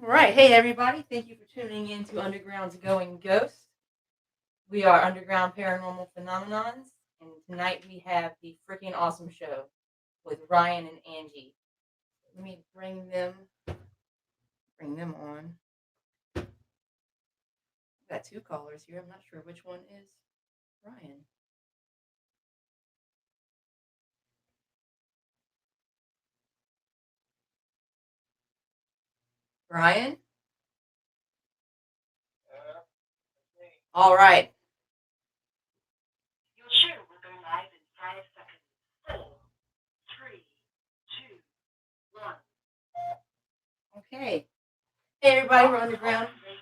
All right. Hey, everybody. Thank you for tuning in to Underground's Going Ghost. We are Underground Paranormal Phenomenons, and tonight we have the freaking awesome show with Ryan and Angie. Let me bring them on. I've got two callers here. I'm not sure which one is Ryan. Ryan? All right. Your show will go live in 5 seconds. 4, 3, 2, 1. Okay. Hey, everybody. We're Underground. Hey,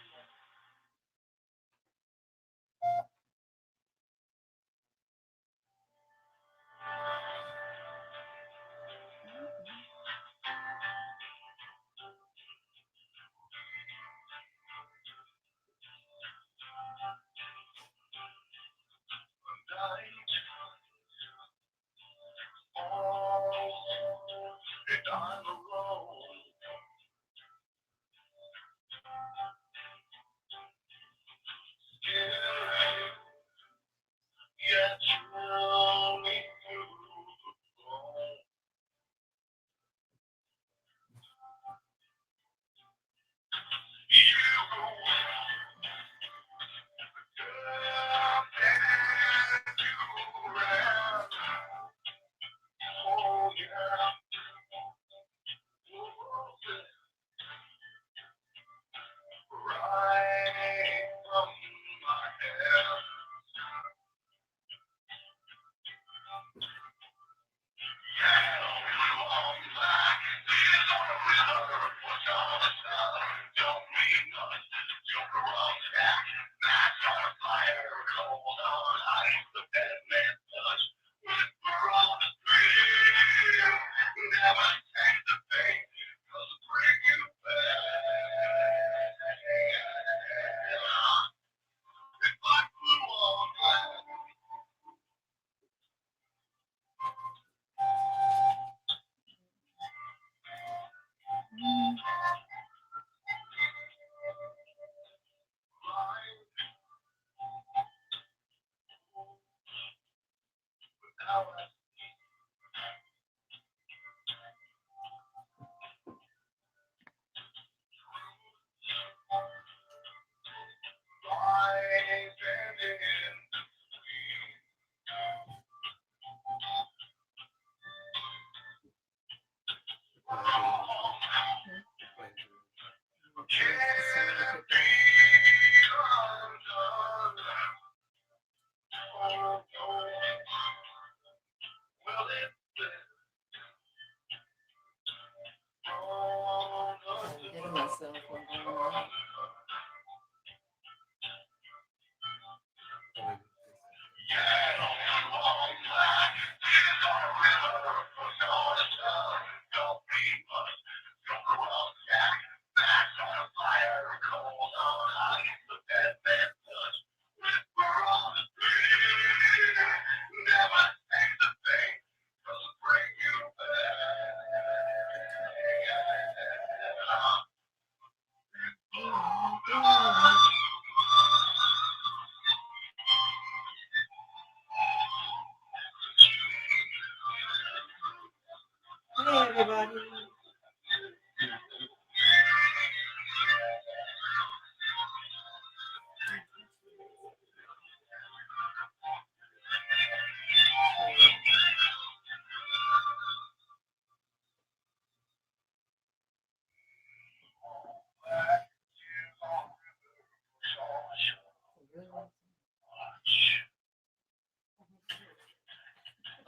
everybody.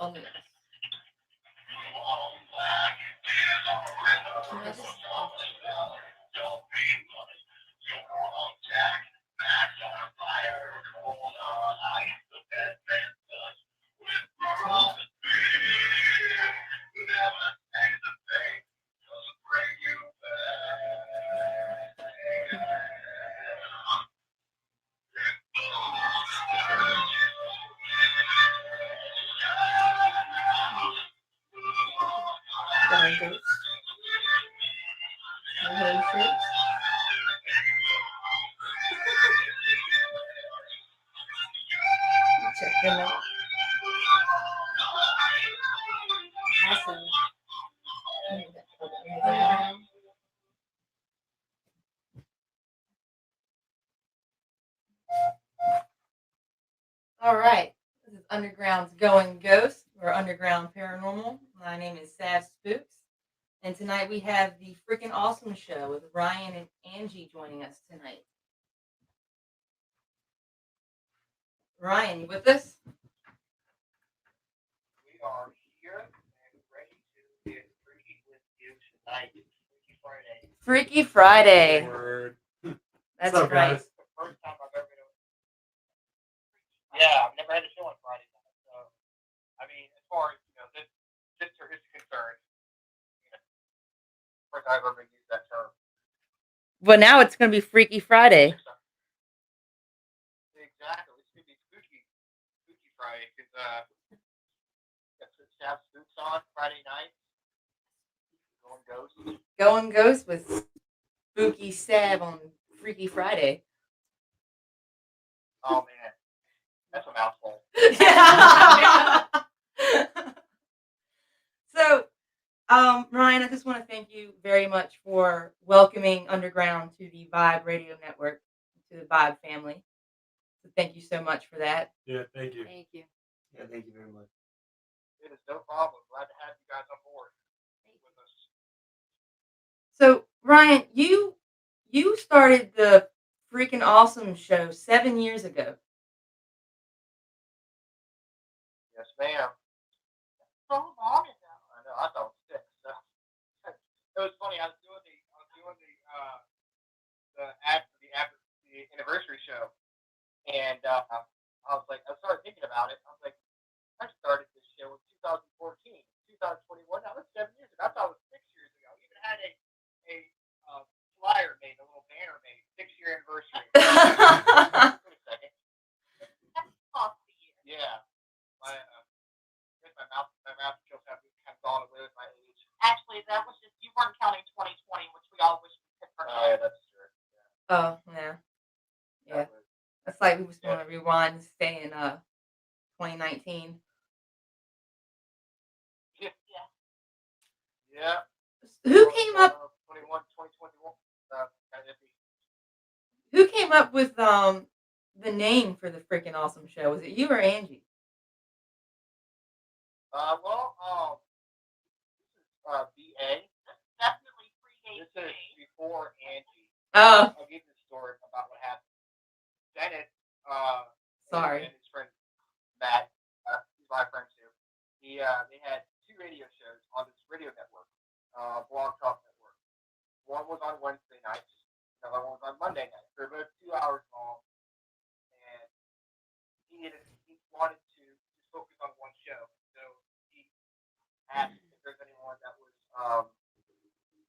Oh, yes. Can I just... Ghost. My home church. All right. This is Underground's Going Ghost or Underground Paranormal. My name is Sav Spooks. And tonight we have the freaking awesome show with Ryan and Angie joining us tonight. Ryan, you with us? We are here and ready to get freaky with you tonight. Freaky Friday. Freaky Friday. Word. That's What's up, right. guys? The first time I've ever been. Yeah, I've never had a show on Friday night. So, I mean, as far as this sister is concerned, first I've ever used that term. Well, now it's going to be Freaky Friday. Exactly, it's gonna be spooky Friday because have spooks on Friday night. Going Ghost with Spooky Sav on Freaky Friday. Oh man, that's a mouthful. So, Ryan, I just want to thank you very much for welcoming Underground to the Vibe Radio Network, to the Vibe family. So thank you so much for that. Yeah, thank you. Thank you. Yeah, thank you very much. It is no problem. Glad to have you guys on board with us. So, Ryan, you started the freaking awesome show 7 years ago. Yes, ma'am. So long ago. I know. I thought it was 6. So. It was funny. I was doing the anniversary show, and I started thinking about it. I was like, I started this show in 2014, 2021. That was 7 years ago. I thought it was 6 years ago. I even had a flyer made, a little banner made, 6-year anniversary. Wait a second. That's awesome. Yeah. My mouth skills have gone away with my age. Actually, that was just, you weren't counting 2020, which we all wish we could forget. Oh, yeah, that's true. Yeah. Oh, yeah. Yeah. That's like we was going to rewind and stay in 2019. Yeah. Yeah. Who came up? 2021. Who came up with the name for the freaking awesome show? Was it you or Angie? BA. Definitely predates. This is before Angie. Oh. I'll give you the story about what happened. Dennis, sorry. and his friend Matt, he's my friend too. They had 2 radio shows on this radio network, Blog Talk Network. One was on Wednesday nights, another one was on Monday nights. They're both 2 hours long, and he wanted to just focus on one show. So he asked if there's anyone that was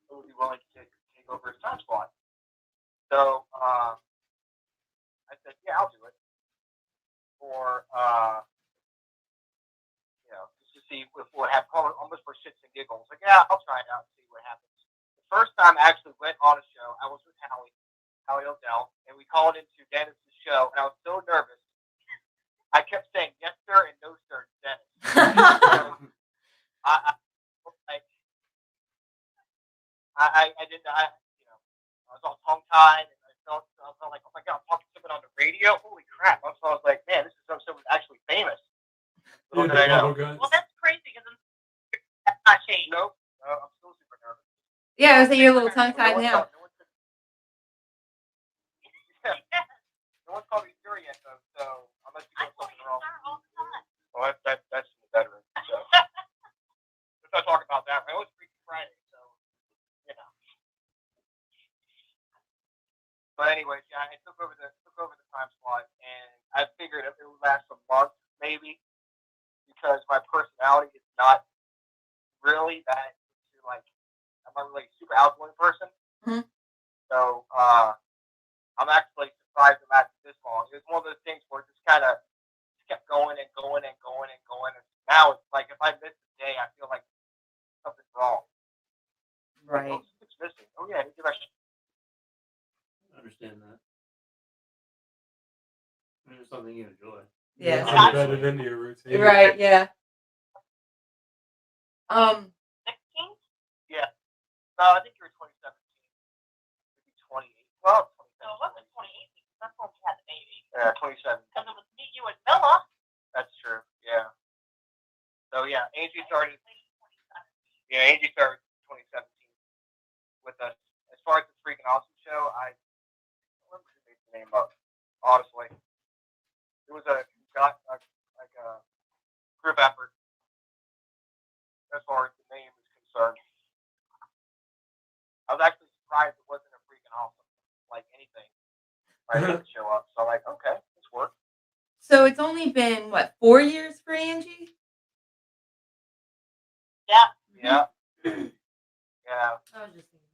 who would be willing to take over his time slot. So I said, yeah, I'll do it for just to see if what happened, almost for shits and giggles. Like, yeah, I'll try it out and see what happens. The first time I actually went on a show, I was with Howie O'Dell, and we called into Dennis' show, and I was so nervous. I kept saying yes sir and no sir to Dennis. So, I was all tongue tied, and I felt like, oh my god, I'm talking to someone on the radio. Holy crap! So I was like, man, this is someone actually famous. Little did I know. Well, that's crazy because that's not changed. Nope. I'm still super nervous. Yeah, I was you're a little tongue tied now. No one called me sir yet, though, so I must be doing something wrong. Well, that's the veteran. So let's not talk about that. I always Freaky Friday, so But anyways, yeah, I took over the time slot, and I figured it would last a month maybe, because my personality is not really that I'm not really a super outgoing person. Mm-hmm. So I'm actually surprised it lasted this long. It was one of those things where it just kind of kept going and going and going and going. And now it's like if I miss a day, I feel like something's wrong. Right. Like, oh, it's missing. Oh yeah, I need to rush. I understand that. It's something you enjoy. Yeah. It's embedded into your routine. Right. Yeah. 16? Yeah. No, I think you were 2017. Maybe 28. Well, 2017. No, it wasn't 2018. That's when we had the baby. Yeah, 2017. Because it was me, you, and Bella. Angie started. Yeah, Angie started 2017 with us. As far as the Freaking Awesome show, I don't remember who made the name up. Honestly, it was a group effort as far as the name is concerned. I was actually surprised it wasn't a Freaking Awesome like anything. I didn't show up, so I'm like, okay, this worked. So it's only been, what, 4 years for Angie? Yeah. Yeah. Yeah. I was just thinking.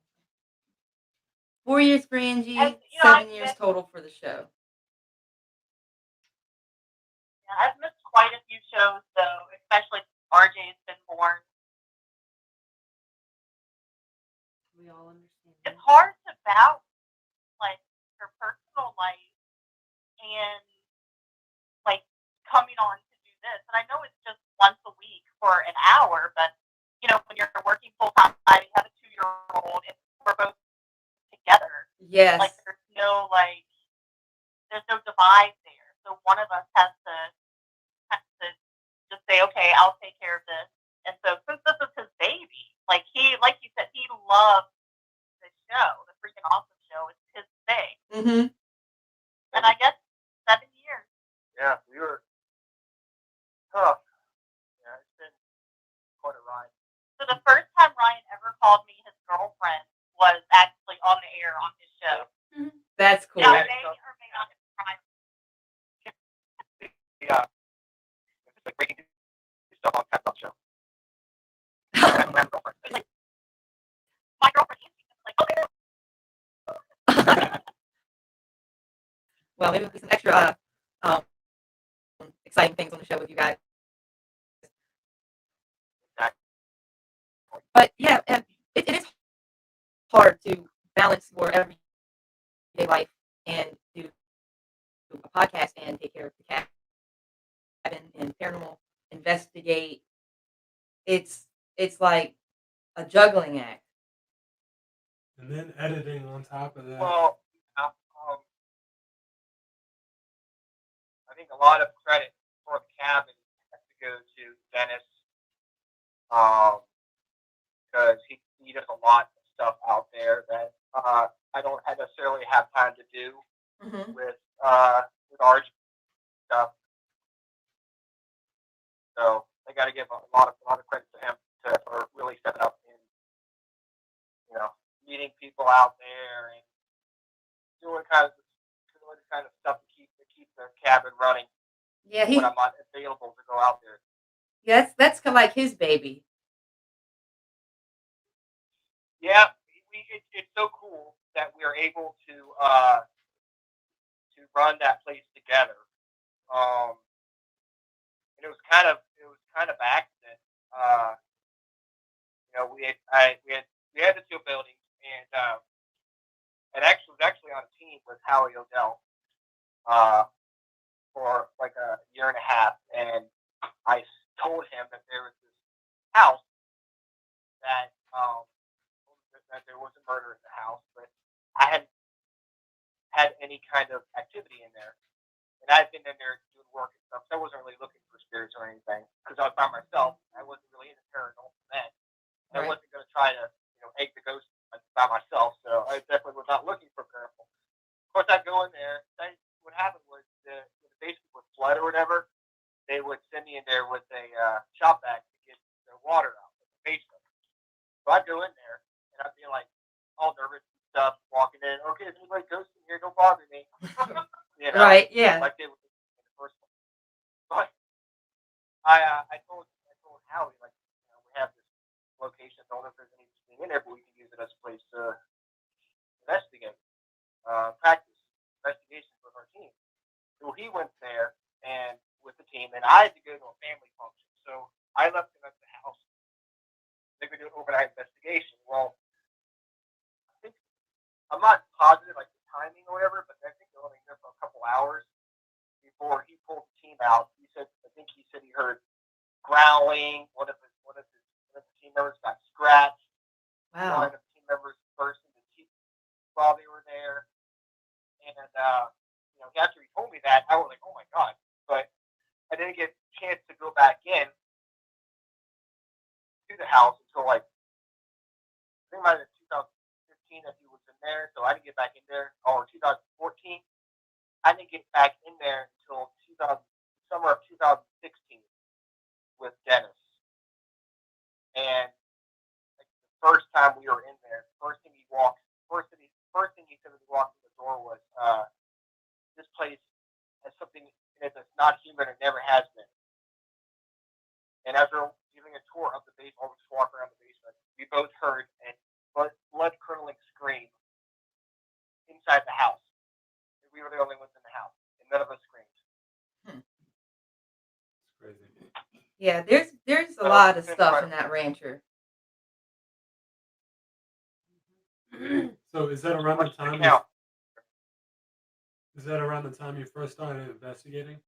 4 years for Angie, And, 7 years total for the show. Yeah, I've missed quite a few shows, though, especially RJ's been born. We all understand. It's hard to balance, like, your personal life and, like, coming on to do this. And I know it's just once a week for an hour, but, when you're working full-time, you have a 2-year-old, and we're both together. Yes. Like, there's no divide there. So one of us has to just say, okay, I'll take care of this. And so since this is his baby, like you said, he loves the show, the Freaking Awesome show. It's his thing. Mm-hmm. And I guess 7 years. Yeah, we were tough. Yeah, it's been quite a ride. So the first time Ryan ever called me his girlfriend was actually on the air on his show. Mm-hmm. That's cool. Now, may or may not have tried. Yeah. It's like breaking stuff on Pet Show. My girlfriend is like, okay. Well, maybe we'll do some extra exciting things on the show with you guys. But yeah, it is hard to balance your everyday life and do a podcast and take care of the cabin and paranormal investigate. It's like a juggling act. And then editing on top of that. Well, I think a lot of credit for the cabin has to go to Dennis, because he does a lot of stuff out there that I don't necessarily have time to do with our stuff. So I got to give a lot of credit to him for really stepping up and meeting people out there and doing kind of stuff to keep the cabin running. Yeah, when I'm not available to go out there. Yeah, that's kind of like his baby. Yeah, it's so cool that we are able to run that place together. And it was kind of by accident. We had the two buildings, and actually was actually on a team with Howie Odell for like a year and a half, and I told him that there was this house that there was a murder in the house, but I hadn't had any kind of activity in there, and I'd been in there doing work and stuff, so I wasn't really looking for spirits or anything because I was by myself. I wasn't really into paranormal then. I wasn't going to try to egg the ghost by myself, so I definitely was not looking for paranormal. Of course, I'd go in there. What happened was the basement would flood or whatever. They would send me in there with a shop vac to get the water out of the basement. So I'd go in there and I'd be like all nervous and stuff, walking in. Okay, if anybody goes in here, don't bother me. Right? Yeah. Like they would in the first one. But I told Howie, like, we have this location. I don't know if there's anything in there, but we can use it as a place to investigate, practice investigations with our team. So he went there and with the team, and I had to go to a family function. So I left him at the house. They could do an overnight investigation. Well, I think I'm not positive like the timing or whatever, but I think they were only there for a couple hours before he pulled the team out. He said he heard growling. One of the team members got scratched. Wow. One of the team members burst into teeth while they were there, and after he told me that, I was like, oh my god! But I didn't get a chance to go back in to the house until like I think it might have been 2015 that he was in there, so I didn't get back in there. Or 2014, I didn't get back in there until summer of 2016 with Dennis. And like, the first time we were in there, first thing he said when he walked in the door was, "This place has something in it that's not human and never has been." And after giving a tour of the basement, just walking around the basement, we both heard a blood curdling scream inside the house. We were the only ones in the house, and none of us screamed. It's crazy. Yeah, there's a lot of stuff in that rancher. So is that around the Much to time? count. Is that around the time you first started investigating?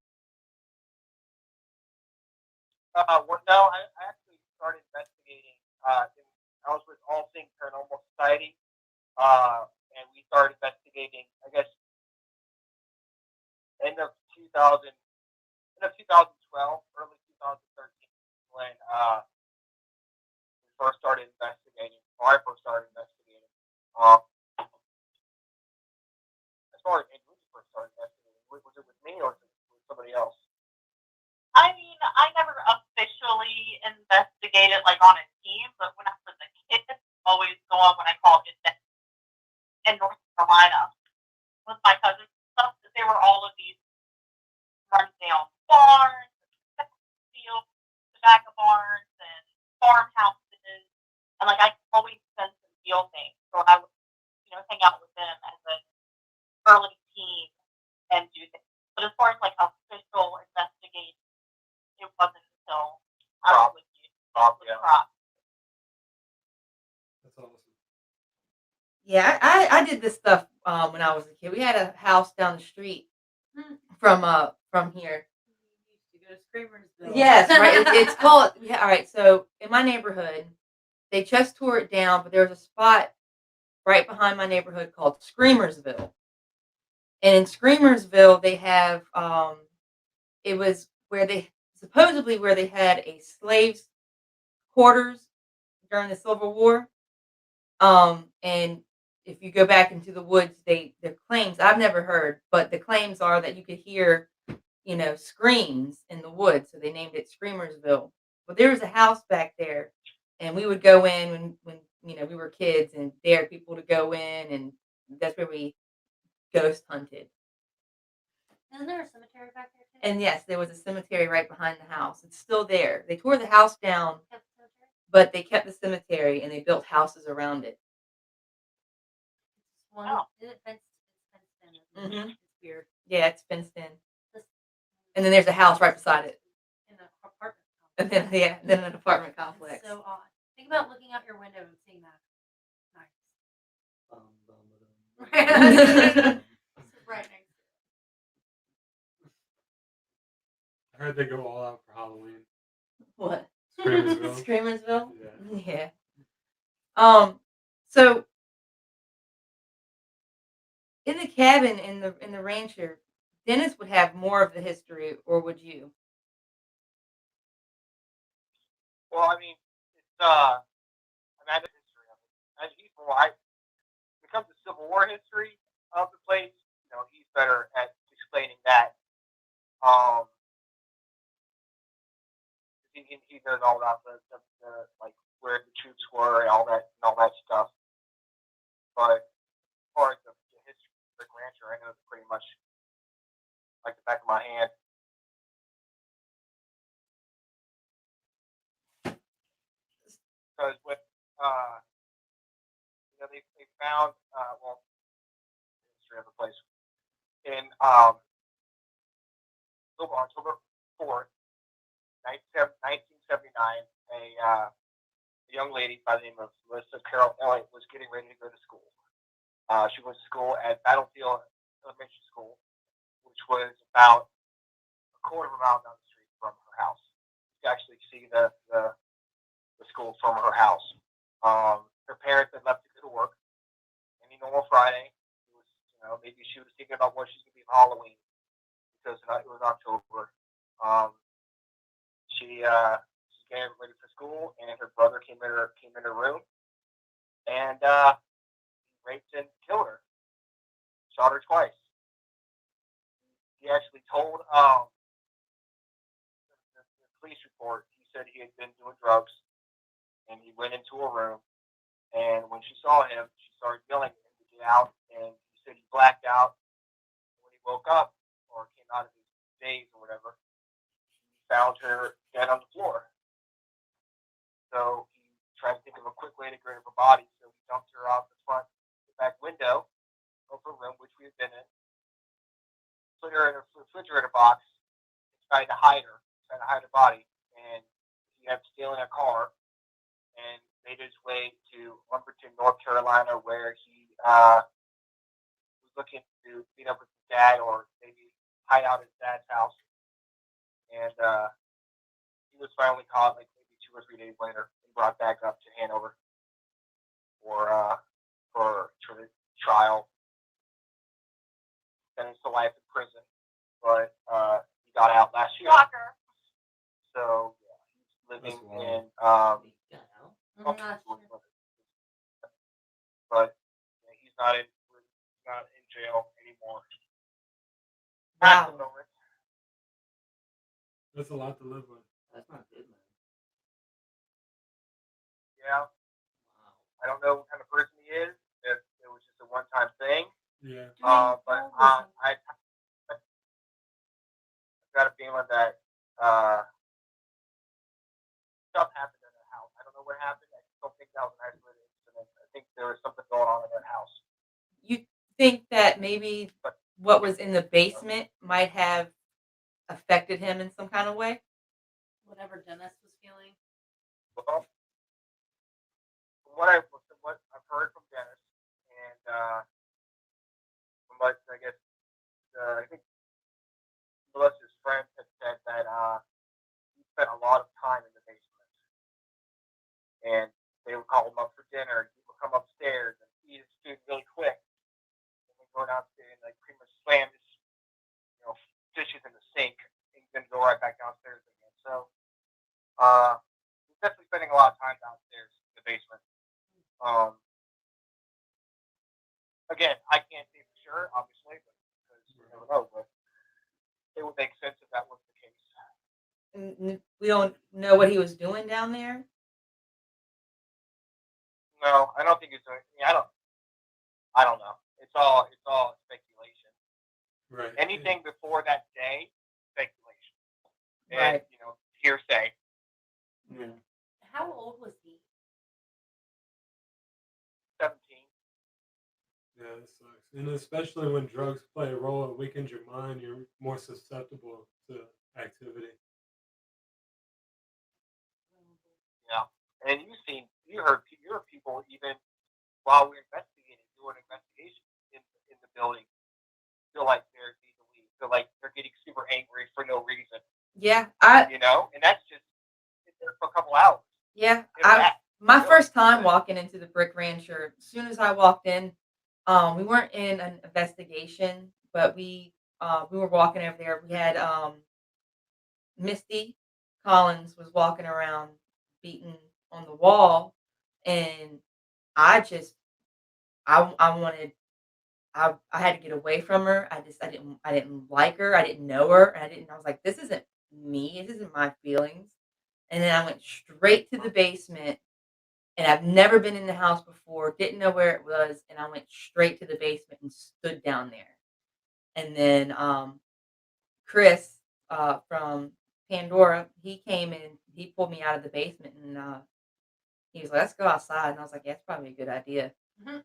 Well, no, I actually started investigating. I was with All Things Paranormal Society, and we started investigating. I guess end of 2012, early 2013, when we first started investigating. Or I first started investigating. As far as when you first started investigating, was it with me or was it with somebody else? I mean, I never officially investigated like on a team, but when I was a kid, I always go on what I call it in North Carolina with my cousins and stuff. That there were all of these run down barns, fields, tobacco barns, and farmhouses, and like I always sense and feel things. So I would, hang out with them as an early teen and do things. But as far as like official investigation, it wasn't until I was with you. Yeah. That's awesome. Yeah, I did this stuff when I was a kid. We had a house down the street from here. You used to go to Screamersville. Yes, right. It's called. Yeah, all right. So in my neighborhood, they just tore it down, but there was a spot right behind my neighborhood called Screamersville. And in Screamersville, they have it was where they supposedly where they had a slaves quarters during the Civil War. And if you go back into the woods, the claims I've never heard, but the claims are that you could hear, screams in the woods, so they named it Screamersville. But there was a house back there, and we would go in when we were kids and dare people to go in, and that's where we ghost hunted. Isn't there a cemetery back there too? And yes, there was a cemetery right behind the house. It's still there. They tore the house down, Kept the cemetery? but they kept the cemetery and they built houses around it. One, Oh. is it fenced? It's fenced in, isn't it? Mhm. It's weird. Yeah, it's fenced in. This- And then there's a house right beside it. In an apartment And complex. then an apartment It's complex. so odd. Think about looking out your window and seeing that. Nice. It's right next to it. I heard they go all out for Halloween. What? Screamersville. Screamersville? Yeah. Yeah. So in the cabin in the rancher, Dennis would have more of the history, or would you? Well, I mean, it's I have the history of it. As usual, when it comes to Civil War history of the place, he's better at explaining that. He knows all about the like where the troops were and all that stuff. But as far as the history of the rancher, I know it's pretty much like the back of my hand. Because with they found the history of the place in October 4th, 1979. A young lady by the name of Melissa Carol Elliott was getting ready to go to school. She went to school at Battlefield Elementary School, which was about a quarter of a mile down the street from her house. You can actually see the school from her house. Her parents had left to go to work. Any normal Friday, it was, maybe she was thinking about what she's going to be for Halloween because it was October. She's getting ready for school, and her brother came in her room, and raped and killed her, shot her twice. He actually told the police report. He said he had been doing drugs, and he went into a room, and when she saw him, she started yelling at him to get out, and he said he blacked out. When he woke up or came out of his daze or whatever, he found her dead on the floor. So he tried to think of a quick way to get rid of her body, so he dumped her out the back window of her room, which we had been in, put her in a refrigerator box, and tried to hide her body, and he ended up stealing a car and made his way to Lumberton, North Carolina, where he was looking to meet up with his dad or maybe hide out at his dad's house. And he was finally caught like maybe 2 or 3 days later and brought back up to Hanover for the trial. Sentenced to life in prison, but he got out last year. Shocker. So yeah, he's living in but yeah, he's not in jail anymore. At the Wow. moment. That's a lot to live with. That's not good, man. Yeah, Wow. I don't know what kind of person he is. If it was just a one-time thing, Yeah. but I've got a feeling that stuff happened in their house. I don't know what happened. I don't think that was an isolated incident. I think there was something going on in that house. You think that maybe what was in the basement might have affected him in some kind of way? Whatever Dennis was feeling. Well, from what I've heard from Dennis, and from what I guess I think Melissa's friend had said that he spent a lot of time in the basement, and they would call him up for dinner. He would come upstairs and eat his food really quick, and then go downstairs and like pretty much slam his dishes in the sink, and then go right back downstairs again. So he's definitely spending a lot of time downstairs in the basement. Again, I can't say for sure, obviously, because you never know, but it would make sense if that was the case. We don't know what he was doing down there. No, I don't think it's doing. I don't know. It's all speculation. Right. Anything before that day, speculation, and Right. hearsay. Yeah. How old was he? 17. Yeah, that sucks. And especially when drugs play a role, it weakens your mind. You're more susceptible to activity. Yeah, and you heard people even while we're doing investigation in the building, feel like they're need to leave. Feel like they're getting super angry for no reason. Yeah, And that's just there for a couple hours. yeah. If that. My Really? first time walking into the Brick Rancher, as soon as I walked in, we weren't in an investigation, but we were walking over there. We had Misty Collins was walking around beating on the wall, and I just I wanted I had to get away from her. I didn't like her. I didn't know her. I was like, this isn't me. This isn't my feelings. And then I went straight to the basement, and I've never been in the house before, didn't know where it was, and I went straight to the basement and stood down there. And then Chris from Pandora, he came in, he pulled me out of the basement, and he was like, "Let's go outside." And I was like, "Yeah, it's probably a good idea." Mhm.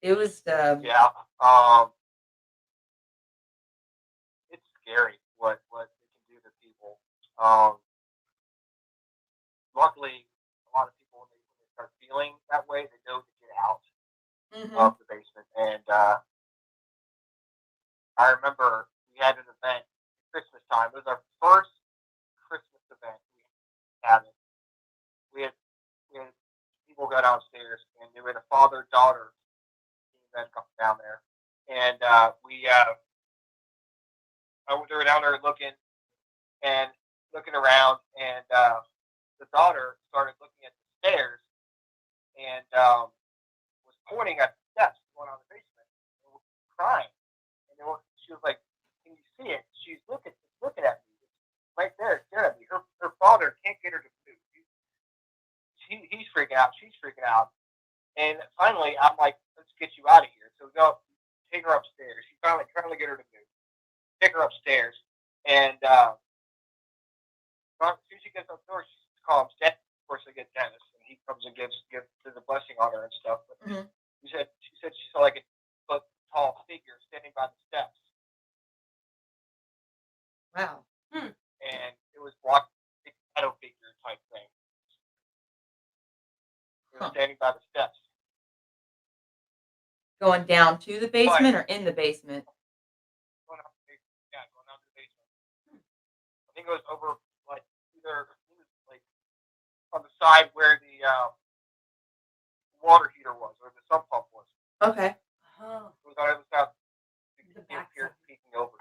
It was Yeah. It's scary what it can do to people. Luckily, a lot of people when they start feeling that way, they know to get out of the basement. And I remember we had an event Christmas time. It was our first Christmas event we had. We had people go downstairs, and we had a father-daughter event come down there, and they were down there looking, and looking around, and the daughter started looking at the stairs and was pointing at the steps going on the basement, and was crying. And she was like, "Can you see it?" She's looking at me right there, staring at me. Her father can't get her to move. He's freaking out. She's freaking out. And finally, I'm like, "Let's get you out of here." So we go take her upstairs. She finally trying to get her to move. Take her upstairs, and as soon as she gets upstairs, she calls Dennis. Of course, they get Dennis, and he comes and gives the blessing on her and stuff. But she said she saw like a foot tall figure standing by the steps, Wow. and it was walking shadow figure type thing. It was standing by the steps. Going down to the basement or in the basement? Going out the basement. Yeah, going out to the basement. I think it was over like either like on the side where the water heater was or the sump pump was. Okay. Oh, It was on the other side. the back Here side. peeking over.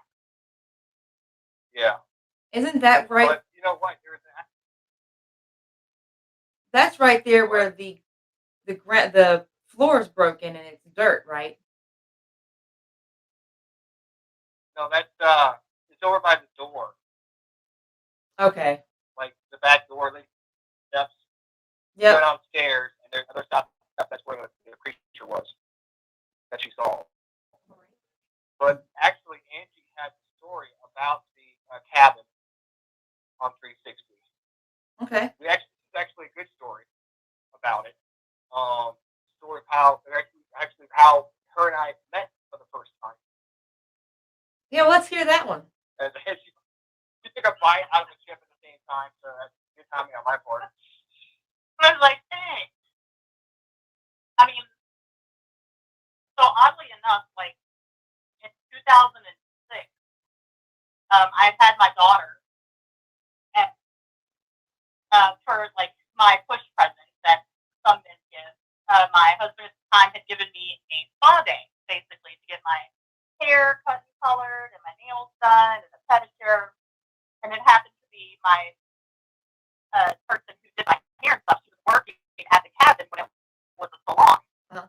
Yeah. Isn't that right? But you know what? There's that. That's right there where the floor is broken and it's dirt, right? No, that's it's over by the door, Okay. like the back door, like steps. You Yep. go downstairs, and there's another stop. That's where the creature was that she saw. But actually, Angie had a story about the cabin on 360. Okay. It's actually a good story about it. Story of how actually how her and I met for the first time. Yeah, let's hear that one. And she took a bite out of the chip at the same time, so that's good timing on my part. I was like, hey. I mean, so oddly enough, like in 2006, I've had my daughter, and for like my push present that some men give. My husband at the time had given me a spa day, basically, to get my hair cut and colored and my nails done and a pedicure. And it happened to be my person who did my hair and stuff. She was working at the cabin when it was a salon. Uh-huh.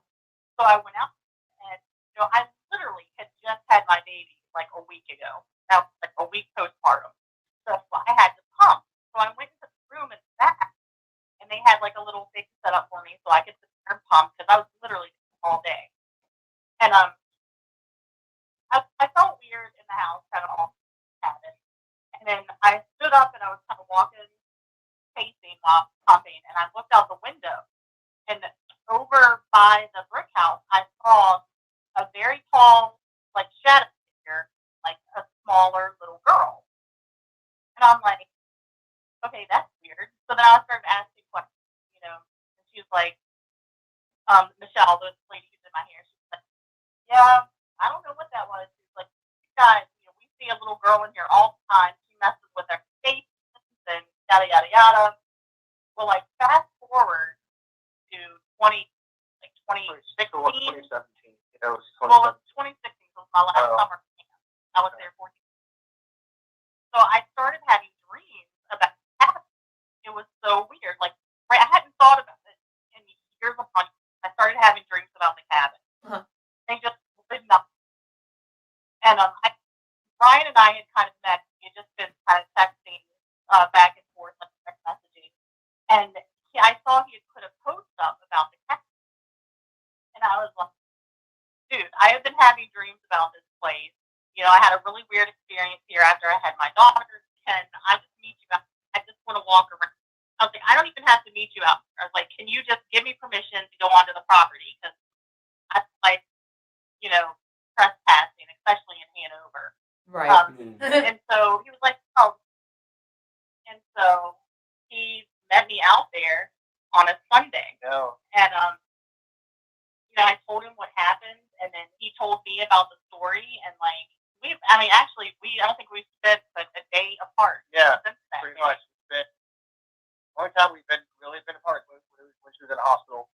So I went out, and I literally had just had my baby like a week ago. That was like a week postpartum. So I had to pump. So I went into the room in the back, and they had like a little thing set up for me so I could sit there and pump because I was literally all day. And I felt weird in the house, kind of off the cabin. And then I stood up and I was kind of walking, pacing while pumping, and I looked out the window. And over by the brick house, I saw a very tall, like shadow figure, like a smaller little girl. And I'm like, okay, that's weird. So then I started asking questions, and she was like, Michelle, the lady who did my hair, she was like, yeah, I don't know what that was. She was like, guys, we see a little girl in here all the time. She messes with our face and yada yada yada. Well, like fast forward to 2016. Or 2017. It was Well, 2017. 2016 was my last summer camp. I was there 14 years. So I started having dreams about cabin. It was so weird. Like, right, I hadn't thought about it in years upon years. I started having dreams about the cabin. Uh-huh. They just did nothing. And Ryan and I had kind of met. We had just been kind of texting back and forth, like text messaging. And I saw he had put a post up about the cabin. And I was like, dude, I have been having dreams about this place. I had a really weird experience here after I had my daughter. Can I just meet you out? I just want to walk around. I was like, I don't even have to meet you out there. I was like, can you just give me permission to go onto the property? Because I like, trespassing, especially in Hanover. Right. And so he was like, oh. And so he met me out there on a Sunday. No. And, I told him what happened, and then he told me about the story, and like, I don't think we've spent a day apart. Yeah, since then. pretty much. The only time we've really been apart was when she was in the hospital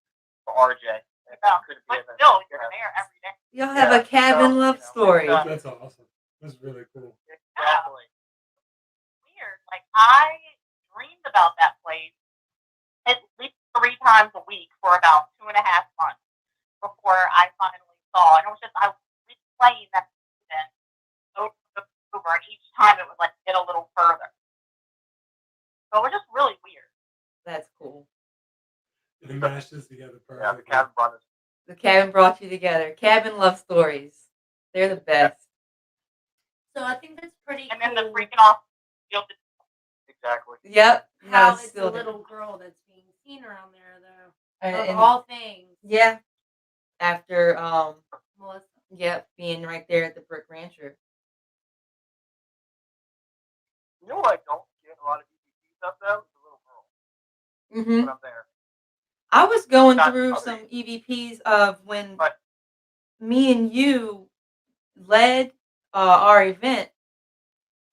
for RJ. But still, you're there every day. You'll have a cabin love story. That's awesome. That's really cool. Exactly. Weird. Like, I saw, and it was just I was replaying that incident over and over, and each time it would like get a little further. So it was just really weird. That's cool. It mashes together Yeah, the perfectly. cabin brought us. The cabin brought you together. Cabin love stories. They're the best. So I think that's pretty And cool. then the freaking off field. Exactly. Yep. You How gotta it's a still little girl that's being seen around there, though. and Of all things, yeah. After Melissa. yep, being right there at the Brick Rancher. You know what I don't get a lot of EVPs of though? The little girl Mm-hmm. when I'm there. I was going Not through other some EVPs of when But- me and you led our event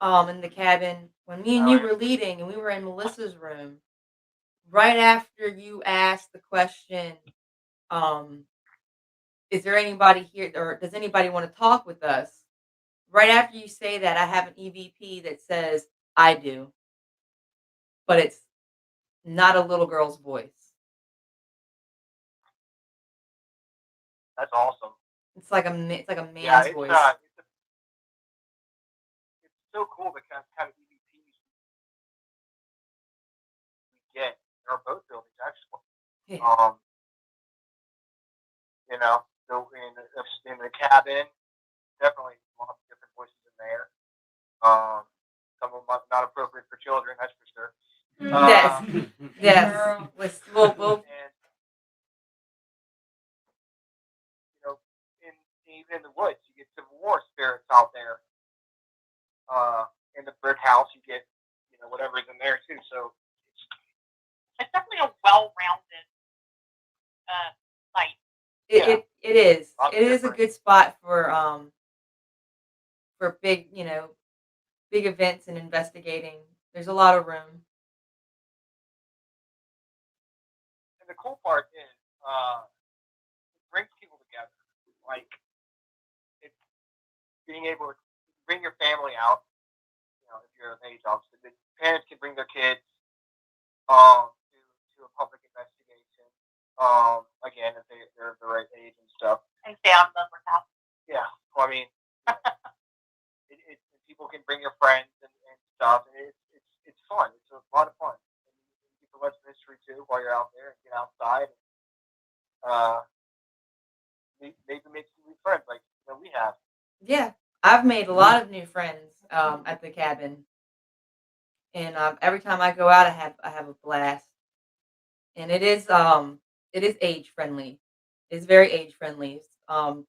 in the cabin when me and Oh, you yeah. were leading and we were in Melissa's room right after you asked the question is there anybody here or does anybody want to talk with us? Right after you say that, I have an EVP that says I do, but it's not a little girl's voice. That's awesome. It's like a man's Yeah, it's voice. it's so cool the kind of EVPs we get in our boat buildings actually. Yeah. You know, so in the cabin, definitely lots of different voices in there. Some of them are not appropriate for children, that's for sure. Yes. Yes. Girl. We'll And you know, even in the woods, you get Civil War spirits out there. In the brick house, you get whatever's in there too. So It's definitely a well-rounded site. It is. Lots It of is a different- good spot for big, big events and investigating. There's a lot of room. and the cool part is it brings people together. Like it's being able to bring your family out. If you're of age, obviously, the parents can bring their kids to a public investigation. Again, if they're of the right age and stuff. And stay on the house. Yeah, well, I mean, people can bring your friends and stuff, and it's fun. It's a lot of fun. And you get to learn some history too while you're out there and get outside. Maybe make some new friends like we have. Yeah, I've made a lot of new friends at the cabin, and every time I go out, I have a blast. And it is age friendly. It's very age friendly.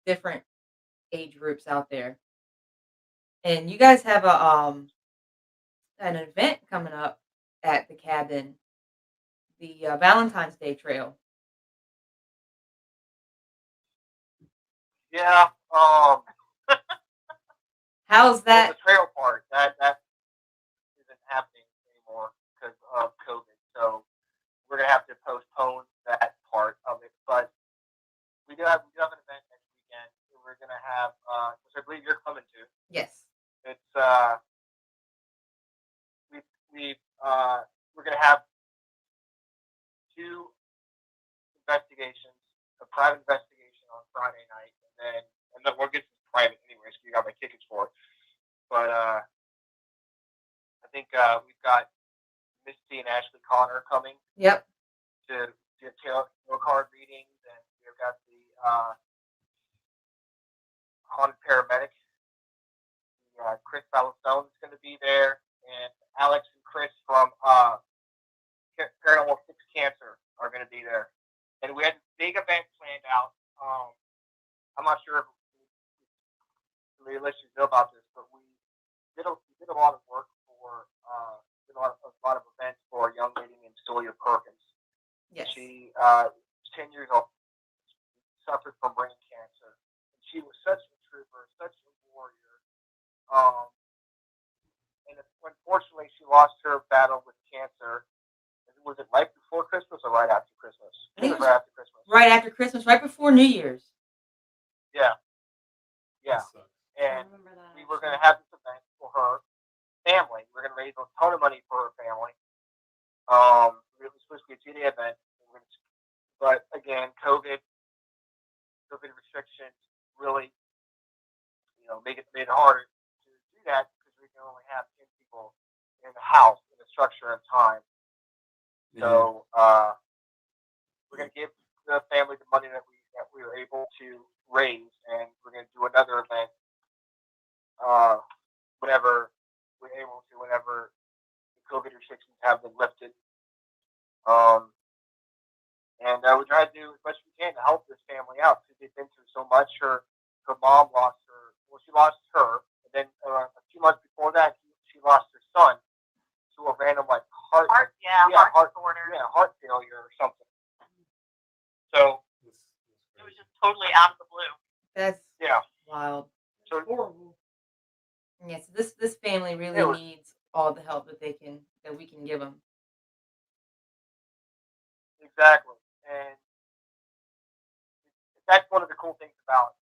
Different age groups out there, and you guys have an event coming up at the cabin, the Valentine's Day Trail. Yeah. How's that? Well, the trail part that isn't happening anymore because of COVID. So we're gonna have to postpone that part of it. But we do have an event next weekend. We're gonna have, which I believe you're coming to. Yes. It's we're gonna have 2 investigations, a private investigation on Friday night, and then we'll get to private anyway, so you got my tickets for it. But I think we've got Misty and Ashley Connor coming Yep. to do tarot card readings, and we've got the haunted paramedic. Chris Ballastone is going to be there, and Alex and Chris from Paranormal 6 Cancer are going to be there. And we had this big event planned out. I'm not sure if the listeners know about this, but we did a lot of work for did a lot of events for a young lady named Sawyer Perkins. Yes. She was 10 years old, suffered from brain cancer. And she was such a trooper, such a warrior. And unfortunately, she lost her battle with cancer. Was it right before Christmas or right after Christmas? I think it was right after Christmas. Right after Christmas, right before New Year's. Yeah. That sucks. I And remember that. we were going to have this event for her family. We're going to raise a ton of money for her family. It was supposed to be a 2-day event. But again, COVID restrictions really, made it harder to do that because we can only have 10 people in the house in the structure of time. So we're going to give the family the money that we were able to raise, and we're going to do another event whenever we're able to, whenever the COVID restrictions have been lifted. And we try to do as much as we can to help this family out because they've been through so much. Her mom lost she lost her, and then a few months before that, she lost her son to a random heart heart failure or something. So It was just totally out of the blue. That's yeah, wild. so Horrible. Yeah, so this family really needs all the help that we can give them. exactly, and that's another cool thing about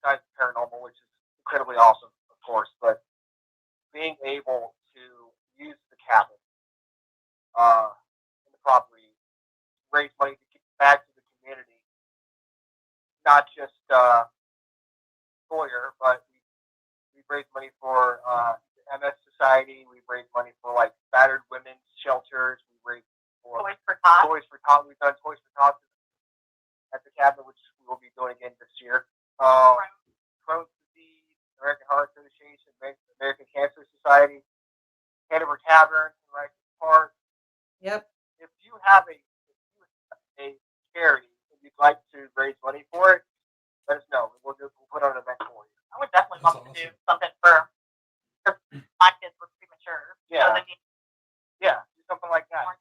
besides paranormal, which is incredibly awesome, of course, but being able to use the cabin, and the property, raise money to give back to the community, not just Sawyer, but we've raised money for the MS Society. We've raised money for battered women's shelters. We've raised for Toys for Tots. Toys for Tots. We've done Toys for Tots at the cabin, which we will be doing again this year. Crohn's disease, American Heart Association, American Cancer Society, Hanover Tavern in Rice Park. Yep. If you have a charity and you'd like to raise money for it, let us know. We'll put on an event for you. I would definitely That's love to do awesome. something for my kids were premature. Yeah. So they need Yeah, do something like that. more.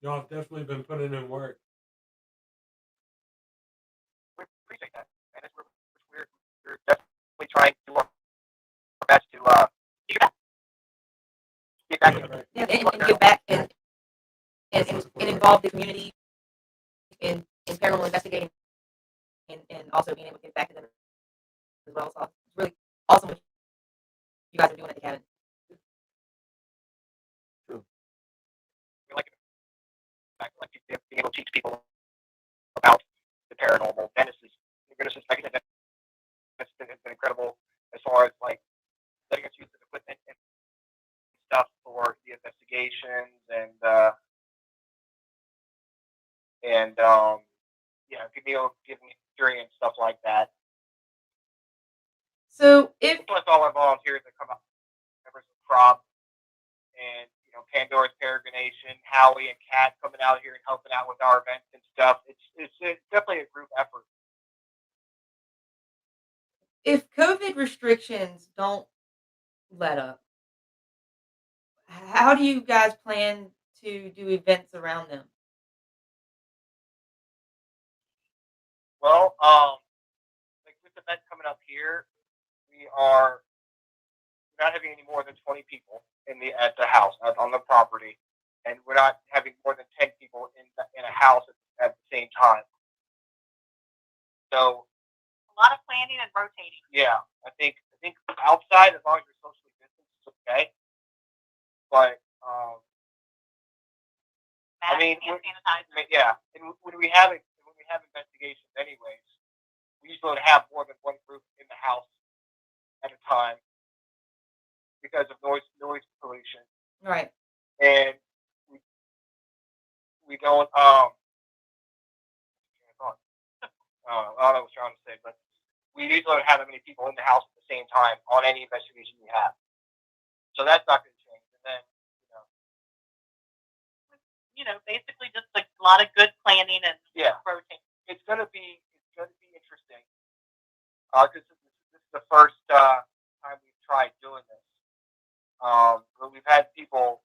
Y'all have definitely been putting in work. We appreciate that. And we're definitely trying to do our best to get back. Yeah, right. Yeah, and give back and involve the community in paranormal investigating and also being able to give back to them as well. So it's really awesome what you guys are doing at the cabin. We like being able to teach people about the paranormal. Dennis is it's been incredible as far as letting us use the equipment and stuff for the investigations and give me experience, stuff like that. So if Plus all our volunteers that come out, members of Crop and Pandora's Peregrination, Howie and Kat coming out here and helping out with our events and stuff. It's definitely a group effort. if COVID restrictions don't let up, how do you guys plan to do events around them? Well, with the event coming up here, we are not having any more than 20 people at the house on the property, and we're not having more than 10 people in a house at the same time. So A lot of planning and rotating. yeah, I think outside, as long as you're socially distanced, it's okay. But Masks, mean, hand sanitizer. yeah, and when we have investigations, anyways, we usually have more than one group in the house at a time because of noise pollution, Right. and we don't I don't know what I was trying to say, but we usually don't have that many people in the house at the same time on any investigation we have. So that's not going to change. And then, Basically just a lot of good planning and yeah, rotating. it's going to be interesting because this is the first time we've tried doing this. But we've had people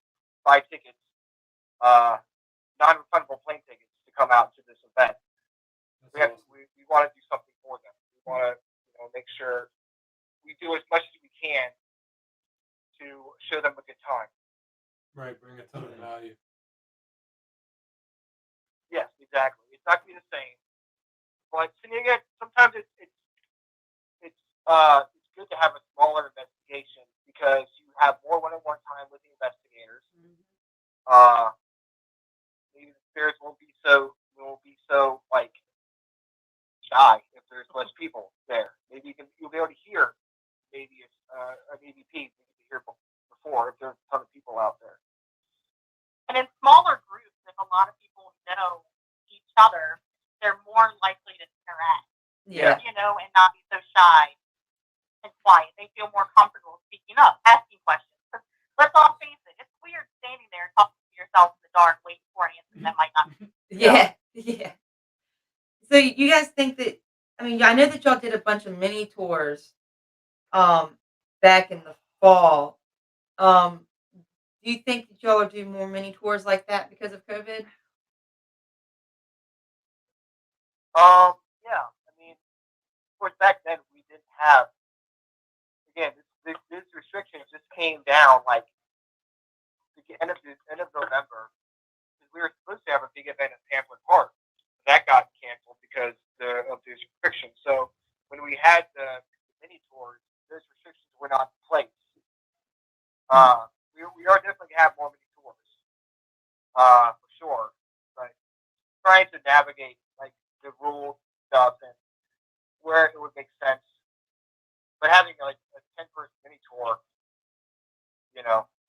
buy tickets, non-refundable plane tickets, to come out to this event. That's awesome. We want to do something for them. We want to make sure we do as much as we can to show them a good time. Right, bring a ton of value. Yes, exactly. It's not going to be the same, but sometimes it's good to have a smaller investigation because you have more one-on-one time with the investigators. Maybe the spirits won't be so shy, if there's less people there. Maybe you'll be able to hear maybe an EVP that you could hear before if there's a ton of people out there. And in smaller groups, if a lot of people know each other, they're more likely to interact, Yeah. and not be so shy and quiet. They feel more comfortable speaking up, asking questions. 'Cause let's all face it, it's weird standing there talking to yourself in the dark, waiting for an answer that might not be. Yeah. Yeah. So you guys think that? I mean, I know that y'all did a bunch of mini tours, back in the fall. Do you think that y'all will do more mini tours like that because of COVID? Yeah. I mean, of course, back then we didn't have. Again, this restrictions just came down like the end of November. We were supposed to have a big event in Pamplin Park. That got canceled because of these restrictions. So when we had the mini tours, those restrictions were not in place. We are definitely gonna have more mini tours, for sure. But trying to navigate like the rules stuff and where it would make sense. But having like a 10-person mini tour,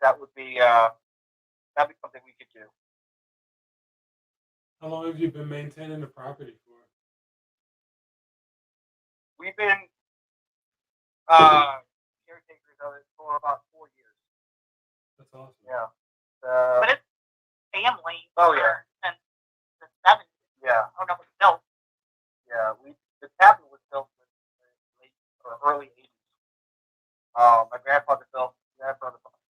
that would be that'd be something we could do. How long have you been maintaining the property for? We've been caretakers of it for about 4 years. That's awesome. Yeah. But it's family Oh, yeah. since the 70s. Yeah. Oh, no, it's built. Yeah. The cabin was built in the late or early 80s. My grandfather built the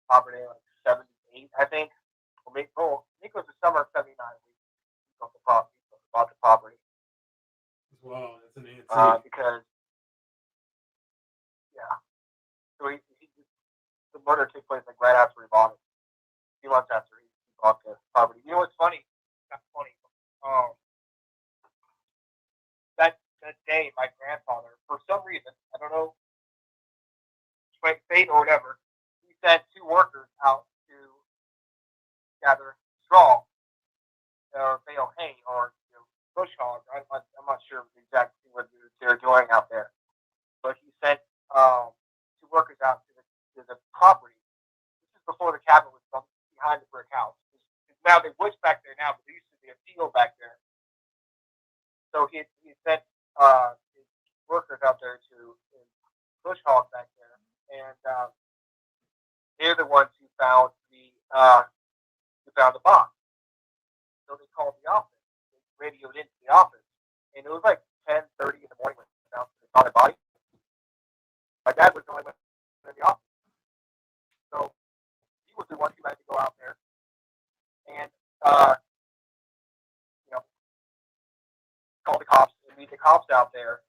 property in like 78, I think. I think it was the summer of 79. We built the property, bought the property. Wow, that's an antique. Because, yeah. So the murder took place like right after he bought it. A few months after he bought the property. You know what's funny? Not funny. That day, my grandfather, for some reason, I don't know, fate or whatever, he sent 2 workers out to gather straw or bale hay or bush hog. I'm not sure exactly what they're doing out there, but he sent 2 workers out to the property. This is before the cabin was built behind the brick house. Now they woods back there now, but there used to be a field back there. So he sent his workers out there to bush hog back there, and they're the ones who found the box. So they called the office. They radioed into the office, and it was like 10:30 in the morning when they found the body. My dad was the only one in the office, so he was the one who had to go out there and call the cops and meet the cops out there.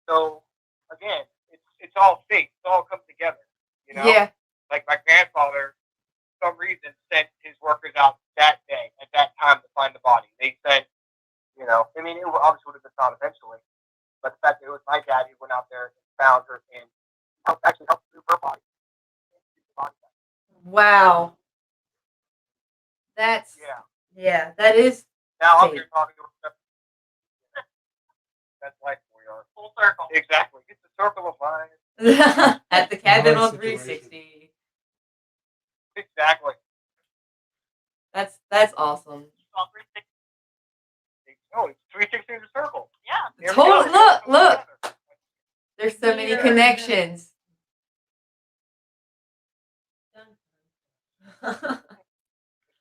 So again, it's all fake. It's all come together. Yeah. Like my grandfather, for some reason, sent his workers out that day at that time to find the body. They said, I mean, it obviously would have been found eventually, but the fact that it was my dad who went out there and found her and actually helped move her body. Wow. That's Yeah. That is Now I'm fake. here talking about that's life for you. Full circle. Exactly. It's a circle of life. at the cabin Hard on situation. 360. Exactly. That's awesome. Well, 360. No, it's 360 is a circle. Yeah. There we Totally. go. Look. There's so many Here. connections.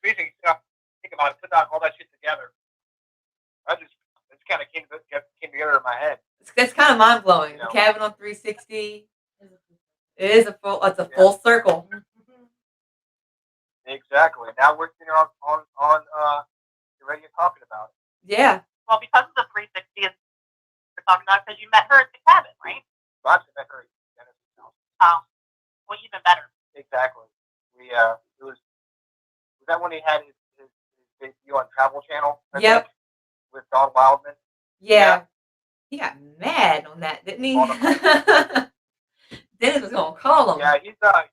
Basically, think about it, put that all that shit together. It kind of came together in my head. That's kind of mind blowing. The cabin on 360. It is it's a full circle. Exactly. Now we're sitting on the radio talking about it. Yeah. Well, because of the 360 we're talking about, because you met her at the cabin, right? So I met her at Genesis house. Oh, well, even better. Exactly. We it was that when he had his debut on Travel Channel? I Yep. think, with Don Wildman. Yeah. He got mad on that, didn't he? Dennis was gonna call him. Yeah, he's that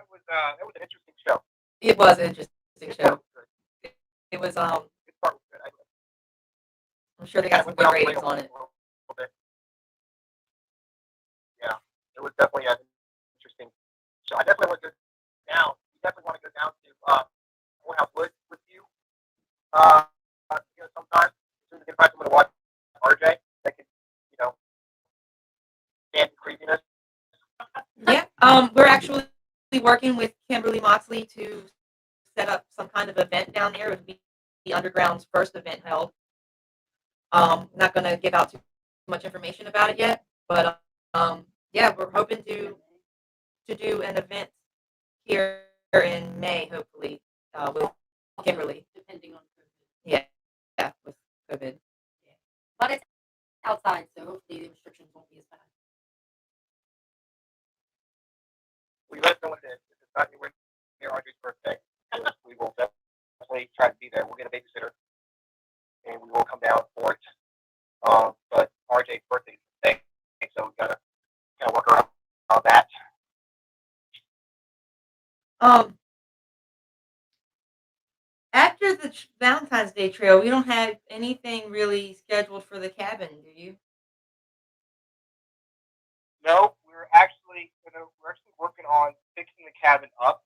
was an interesting show. It was an interesting His show. part was good. It was His part was good. I'm sure they got some good ratings on it. A little bit. Yeah, it was definitely an interesting show. I definitely want to go down. You definitely want to go down to Courthouse Woods with you. Sometime as soon as we get back, I'm going to watch RJ. That can, you know, stand the creepiness. Yeah. We're actually working with Kimberly Moxley to set up some kind of event down there. It would be the Underground's first event held. Not going to give out too much information about it yet, but yeah, we're hoping to do an event here in May, hopefully, with Kimberly. Depending on COVID. Yeah, with COVID. But it's outside, so hopefully the restrictions won't be as bad. We let us know if it's not anywhere near RJ's birthday. We will definitely try to be there. We'll get a babysitter, and we will come down for it. But RJ's birthday is today, so we gotta kind of work around that. After the Valentine's Day trail, we don't have anything really scheduled for the cabin, do you? No, we're actually working on fixing the cabin up.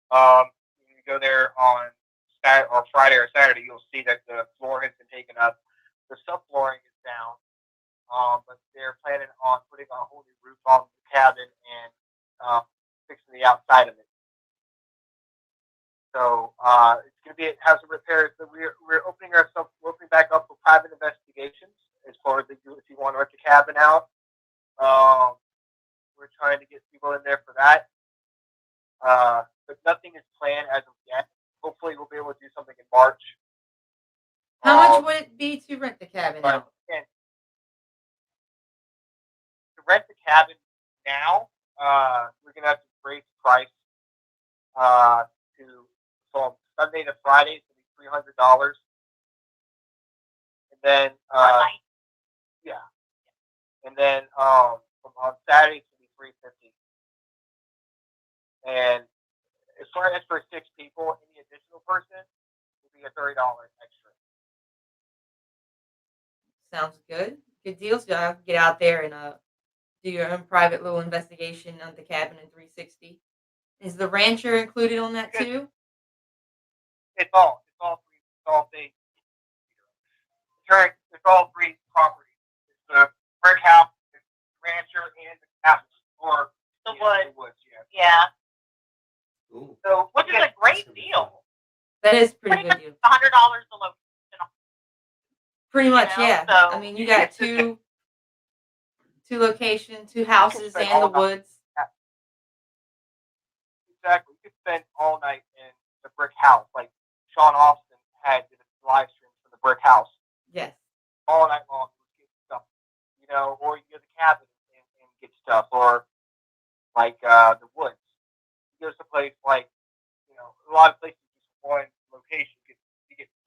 When you go there on Saturday or Friday or Saturday, you'll see that the floor has been taken up. The subflooring is down, but they're planning on putting a whole new roof on the cabin and fixing the outside of it. So it's going to have some repairs. So we're opening back up for private investigations as far as if you want to rent the cabin out. We're trying to get people in there for that. But nothing is planned as of yet. Hopefully we'll be able to do something in March. How much would it be to rent the cabin But out? again, to rent the cabin now, we're going to have to raise the price from Sunday to Friday. It's going to be $300. And then, yeah. And then on Saturday, it's going to be $350. And as far as for 6 people, any additional person will be a $30 extra. Sounds good. Good deals. You have to get out there and do your own private little investigation on the cabin in 360. Is the rancher included on that too? It's all free. It's all free. It's all free property. It's the brick house, the rancher, and the house or The woods. woods. Yeah. Yeah. Ooh. So Which is a great deal. That is pretty Pretty good much deal. $100 a location. Pretty much, know, yeah. so- I mean, you got two locations, 2 houses, spend and the all night. woods. Exactly. You could spend all night in the brick house, like Sean Austin had did a live stream for the brick house Yes. all night long. Get stuff, or you go to the cabin and get stuff, or like the woods. You go to place like a lot of places. Just one location.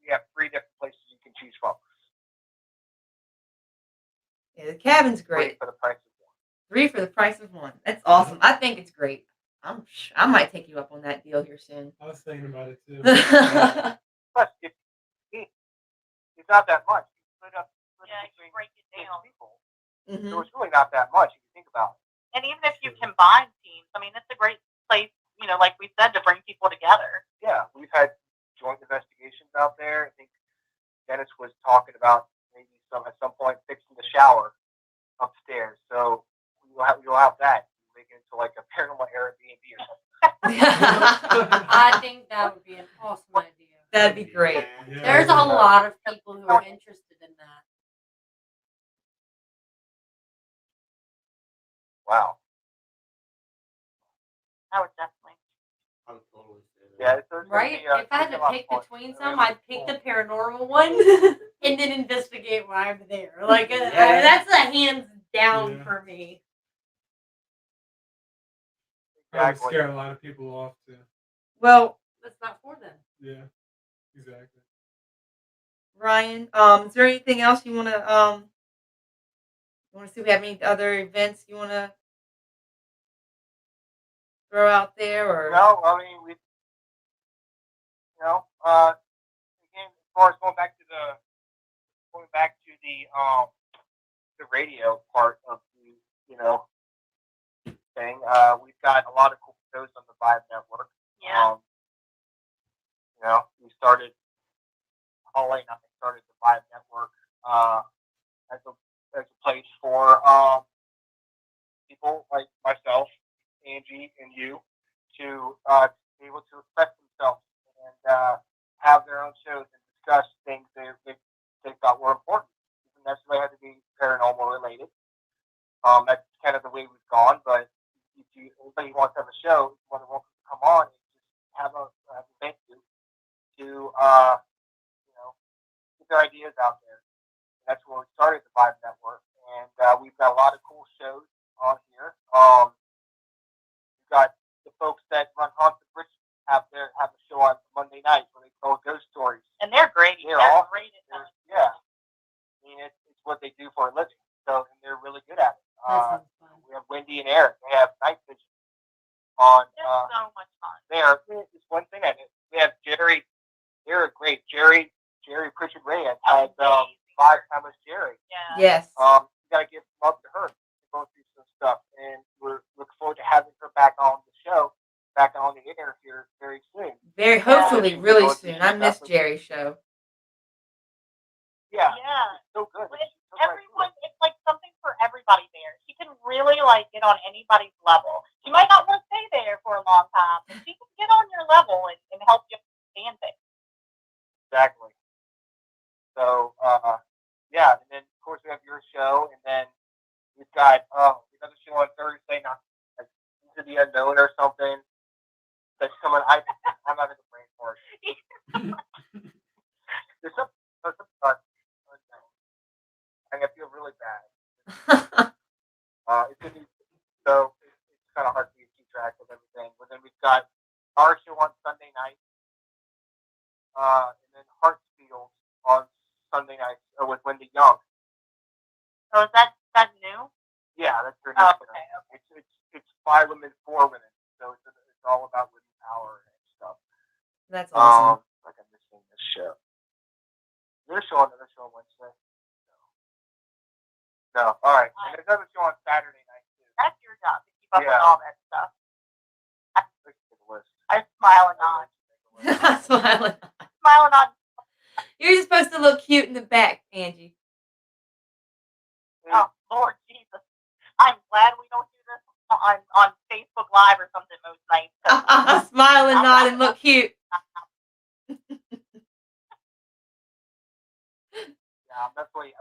You have 3 different places you can choose from. Yeah, the cabin's 3 great. for the price of 1. 3 for the price of 1. That's awesome. I think it's great. I might take you up on that deal here soon. I was thinking about it too. Plus, it's not that much. You split up Yeah, you between break it 6 down. people. Mhm. So it's really not that much if you think about it. And even if you combine teams, I mean, it's a great place, like we said, to bring people together. Yeah, we've had joint investigations out there. I think Dennis was talking about maybe at some point fixing the shower upstairs. So you'll have that. Make it into like a paranormal Airbnb or something. I think that would be an awesome idea. That'd be great. Yeah. There's a lot of people who are interested in that. Wow. I would definitely. I would totally say that. Yeah. So it's gonna Right? be, If I had it's a to lot pick of fun. between some, I'd pick the paranormal one and then investigate while I'm there. Like, Yeah. that's a hands down Yeah. for me. That would Exactly. scare a lot of people off too. Well, That's not for them. Yeah, exactly. Ryan, is there anything else you want to see if we have any other events you want to throw out there or No, I mean again, as far as going back to the going back to the radio part of the thing. We've got a lot of cool shows on the Vibe Network. Yeah. We started. Holly and I started the Vibe Network as a place for people like myself, Angie, and you to be able to express themselves and have their own shows and discuss things they thought were important. Doesn't necessarily have to be paranormal related. That's kind of the way we've gone. But if anybody wants to have a show, you're more than welcome to come on and just have a venue to get their ideas out there. And that's where we started the Vibe Network, and we've got a lot of cool shows on here. We've got the folks that run Haunted Bridge have a show on Monday night where they tell ghost stories. And they're great. They're They're awesome. great at telling Yeah. I mean, it's what they do for a living. So, and they're really good at it. That sounds fun. We have Wendy and Eric. They have night vision on. It's so much fun. There is one thing I did. We have Jerry. They're great. Jerry Pritchard Ray has had 5 times Jerry. Yeah. Yes. You got to give love to her. Go through some stuff, and we're looking forward to having her back on the show, back on the air here very soon. Very hopefully, really soon. I miss Jerry's show. Yeah. Yeah. It's so good. Well, everyone, it's like something for everybody there. She can really get on anybody's level. She might not want to stay there for a long time, but she can get on your level and help you understand things. Exactly. So, yeah, and then of course we have your show, and then we've got another show on Thursday, not like Into the Unknown or something. That's coming. I'm not in the brain for it. There's some I feel really bad. It's gonna be, so it's kind of hard for you to keep track of everything. But then we've got our show on Sunday night, and then Hartsfield on Sunday night with Wendy Young. So is that new? Yeah, that's her Oh, new okay. It's by women for women, so it's all about women power and stuff. That's awesome. Like I'm missing this show. You're showing another show on Wednesday. No. All right. And there's another show on Saturday night too. That's your job to keep up with Yeah. all that stuff. Look at the list. I smile and nod. Smiling. Smile and nod. You're just supposed to look cute in the back, Angie. Oh, Lord Jesus. I'm glad we don't do this on Facebook Live or something most nights. 'cause Smile and nod and look cute. Yeah, I'm definitely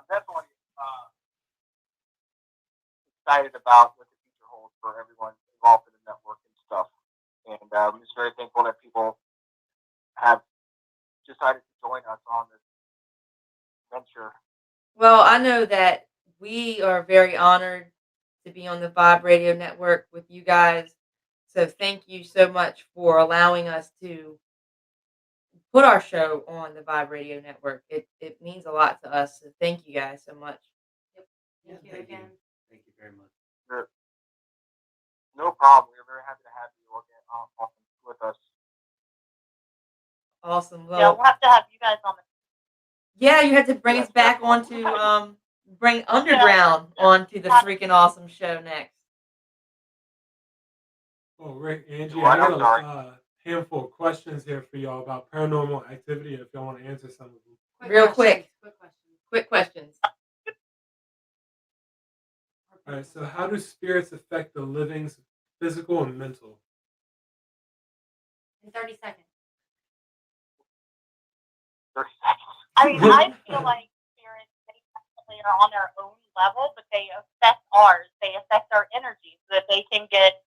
excited about what the future holds for everyone involved in the network and stuff. And I'm just very thankful that people have decided to join us on this venture. Well, I know that we are very honored to be on the Vibe Radio Network with you guys. So thank you so much for allowing us to put our show on the Vibe Radio Network. It means a lot to us. So thank you guys so much. Thank you Thank again. you. Thank you very much. No problem. We're very happy to have you again with us. Awesome. Yeah, Well, we'll have to have you guys on the yeah, you had to bring us Yes, back definitely. onto bring Underground onto the freaking awesome show next. Oh, Rick, Angie, What? I I'm got sorry. a handful of questions here for y'all about paranormal activity if y'all want to answer some of them. Real quick. Quick questions. Quick questions. All right, so how do spirits affect the living's physical and mental? In 30 seconds. 30 seconds. I mean, I feel like spirits, they definitely are on their own level, but they affect ours. They affect our energy so that they can get,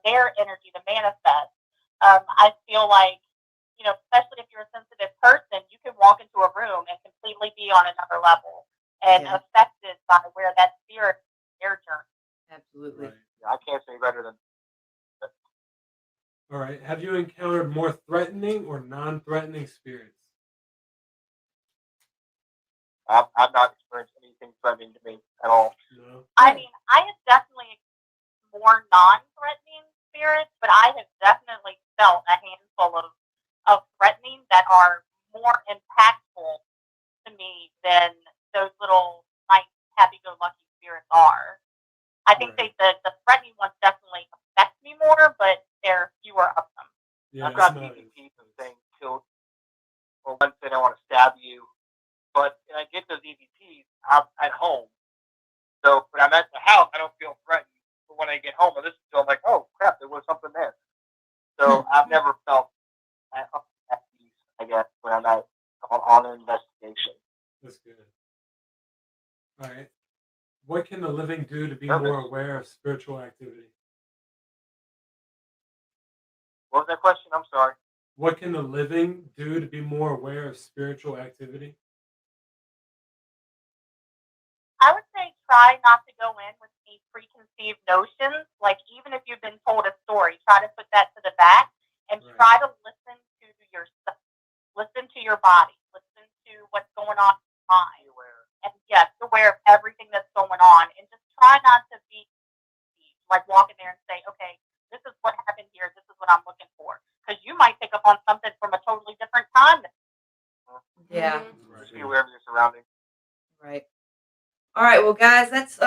their energy to manifest. I feel like, especially if you're a sensitive person, you can walk into a room and completely be on another level and Yeah. affected by where that spirit is their journey. Absolutely. Right. Yeah, I can't say better than All right, have you encountered more threatening or non-threatening spirits? I've not experienced anything threatening to me at all. No. I mean, I have definitely more non-threatening spirits, but I have definitely felt a handful of threatening that are more impactful to me than those little nice, happy-go-lucky spirits are. I think Right. the threatening ones definitely affect me more, but there are fewer of them. Yeah, I've it's got nice. EVPs and things killed, or one said I want to stab you, but and I get those EVPs out at home. So when I'm at the house, I don't feel threatened. But when I get home, I listen to, I'm like, oh crap, there was something there. So I've never felt at peace, I guess, when I'm out on an investigation. That's good. All right. What can the living do to be Nervous. more aware of spiritual activity? What was that question? I'm sorry. What can the living do to be more aware of spiritual activity? I would say try not to go in with any preconceived notions. Like, even if you've been told a story, try to put that to the back and Right. try to listen to yourself. Listen to your body. Listen to what's going on in your mind. Be aware. And yes, aware of everything that's going on. And just try not to be like walk in there and say, okay, this is what happened here. This is what I'm looking for. Because you might pick up on something from a totally different time. Yeah. Just be aware of your surroundings. Right. All right. Well, guys, that's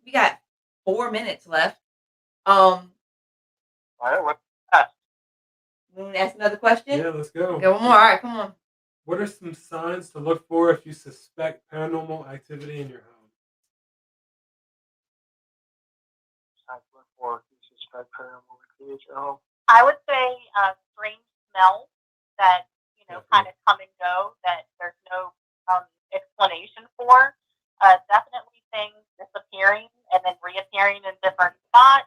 we got 4 minutes left. All right, what's that? You want to ask another question? Yeah, let's go. Okay, one more. All right, come on. What are some signs to look for if you suspect paranormal activity in your home? I look for suspect paranormal activity at home. I would say strange smells that, kind of come and go that there's no explanation for. Definitely things disappearing and then reappearing in different spots.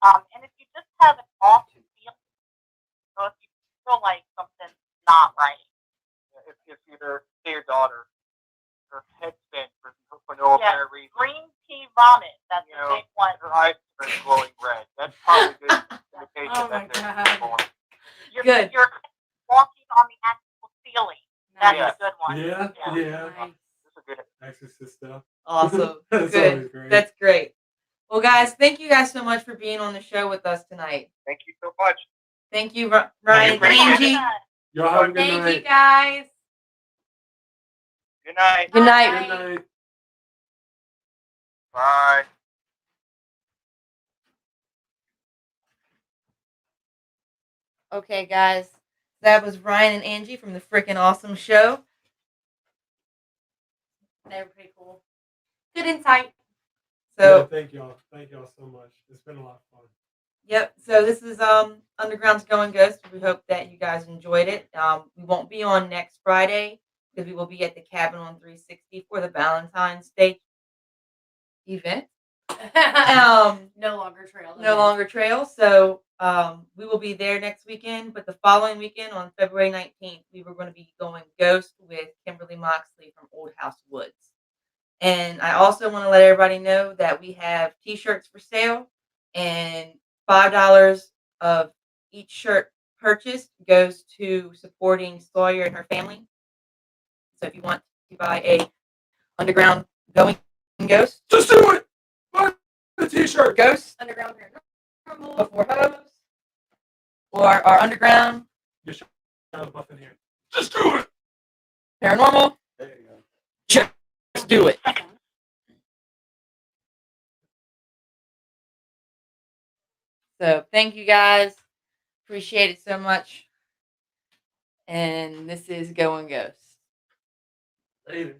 And if you just have an off feeling, so if you feel like something's not right. If either say your daughter, her head spins for no apparent reason, Green tea vomit, that's You a know, big one. her eyes are glowing red, that's probably a good indication Oh my that there's God. something going. Good. You're walking on the actual ceiling. That's Yeah. a good one. Yeah, Yeah. yeah. Nice. This is a good. Exorcist stuff. Awesome. That's Good. always great. That's great. Well, guys, thank you guys so much for being on the show with us tonight. Thank you so much. Thank you, Ryan, Great. Angie. Y'all have a good Thank night. you, guys. Good night. Good night. Good night. Bye. Okay, guys, that was Ryan and Angie from the Freaking Awesome Show. They were pretty cool. Good insight. So, Yeah, thank y'all. Thank y'all so much. It's been a lot of fun. yep. So this is Underground's Going Ghost. We hope that you guys enjoyed it. We won't be on next Friday because we will be at the Cabin on 360 for the Valentine's Day event. No longer trail. No longer trail. So we will be there next weekend. But the following weekend on February 19th, we were going to be going ghost with Kimberly Moxley from Old House Woods. And I also want to let everybody know that we have t-shirts for sale, and $5 of each shirt purchased goes to supporting Sawyer and her family. So if you want to buy a Underground Going Ghost, Just do it. Buy the t-shirt. Ghost Underground Paranormal. before hose, or our Underground Just shove a buff in here. Just do it. Paranormal, There you go. just do it. So thank you guys. Appreciate it so much. And this is Going Ghost. Later.